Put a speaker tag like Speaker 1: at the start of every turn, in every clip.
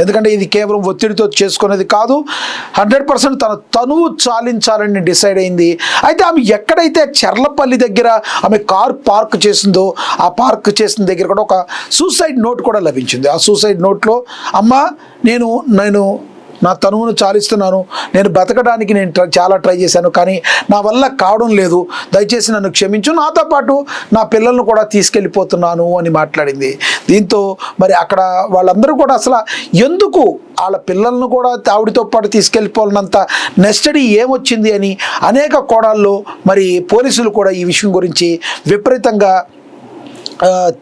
Speaker 1: ఎందుకంటే ఇది కేవలం ఒత్తిడితో చేసుకునేది కాదు. 100% తన తనువు చాలించాలని డిసైడ్ అయింది. అయితే ఆమె ఎక్కడైతే చెర్లపల్లి దగ్గర ఆమె కార్ పార్క్ చేసిందో ఆ పార్క్ చేసిన దగ్గర కూడా ఒక సూసైడ్ నోట్ కూడా లభించింది. ఆ సూసైడ్ నోట్లో అమ్మ నేను నా తనువును చాలిస్తున్నాను, నేను బతకడానికి నేను చాలా ట్రై చేశాను, కానీ నా వల్ల కావడం లేదు, దయచేసి నన్ను క్షమించు, నాతో పాటు నా పిల్లలను కూడా తీసుకెళ్ళిపోతున్నాను అని మాట్లాడింది. దీంతో మరి అక్కడ వాళ్ళందరూ కూడా అసలు ఎందుకు వాళ్ళ పిల్లలను కూడా ఆవిడతో పాటు తీసుకెళ్ళిపోవాలన్నంత నెస్టడీ ఏమొచ్చింది అని అనేక కోణాల్లో మరి పోలీసులు కూడా ఈ విషయం గురించి విపరీతంగా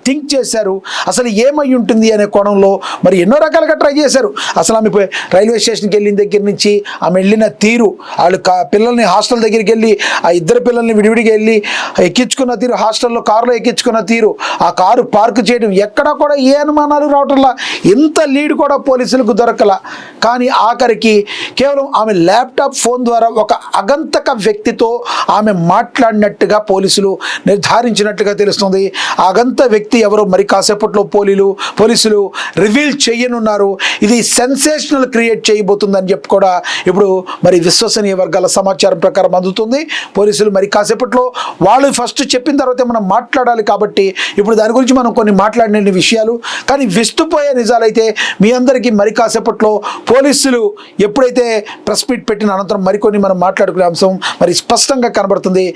Speaker 1: థింక్ చేశారు. అసలు ఏమై ఉంటుంది అనే కోణంలో మరి ఎన్నో రకాలుగా ట్రై చేశారు. అసలు ఆమె రైల్వే స్టేషన్కి వెళ్ళిన దగ్గర నుంచి ఆమె వెళ్ళిన తీరు, వాళ్ళు పిల్లల్ని హాస్టల్ దగ్గరికి వెళ్ళి ఆ ఇద్దరు పిల్లల్ని విడివిడిగా వెళ్ళి ఎక్కించుకున్న తీరు, హాస్టల్లో కారులో ఎక్కించుకున్న తీరు, ఆ కారు పార్క్ చేయడం, ఎక్కడా కూడా ఏ అనుమానాలు రావటంలా, ఎంత లీడ్ కూడా పోలీసులకు దొరకల. కానీ ఆఖరికి కేవలం ఆమె ల్యాప్టాప్ ఫోన్ ద్వారా ఒక అగంతక వ్యక్తితో ఆమె మాట్లాడినట్టుగా పోలీసులు నిర్ధారించినట్టుగా తెలుస్తుంది. అంత వ్యక్తి ఎవరో మరి కాసేపట్లో పోలీసులు రివీల్ చేయనున్నారు. ఇది సెన్సేషనల్ క్రియేట్ చేయబోతుందని చెప్పి కూడా ఇప్పుడు మరి విశ్వసనీయ వర్గాల సమాచారం ప్రకారం అందుతుంది. పోలీసులు మరి కాసేపట్లో వాళ్ళు ఫస్ట్ చెప్పిన తర్వాతే మనం మాట్లాడాలి కాబట్టి ఇప్పుడు దాని గురించి మనం కొన్ని మాట్లాడిన విషయాలు, కానీ విస్తుపోయే నిజాలైతే మీ అందరికీ మరి కాసేపట్లో పోలీసులు ఎప్పుడైతే ప్రెస్ మీట్ పెట్టిన అనంతరం మరికొన్ని మనం మాట్లాడుకునే అంశం మరి స్పష్టంగా కనబడుతుంది.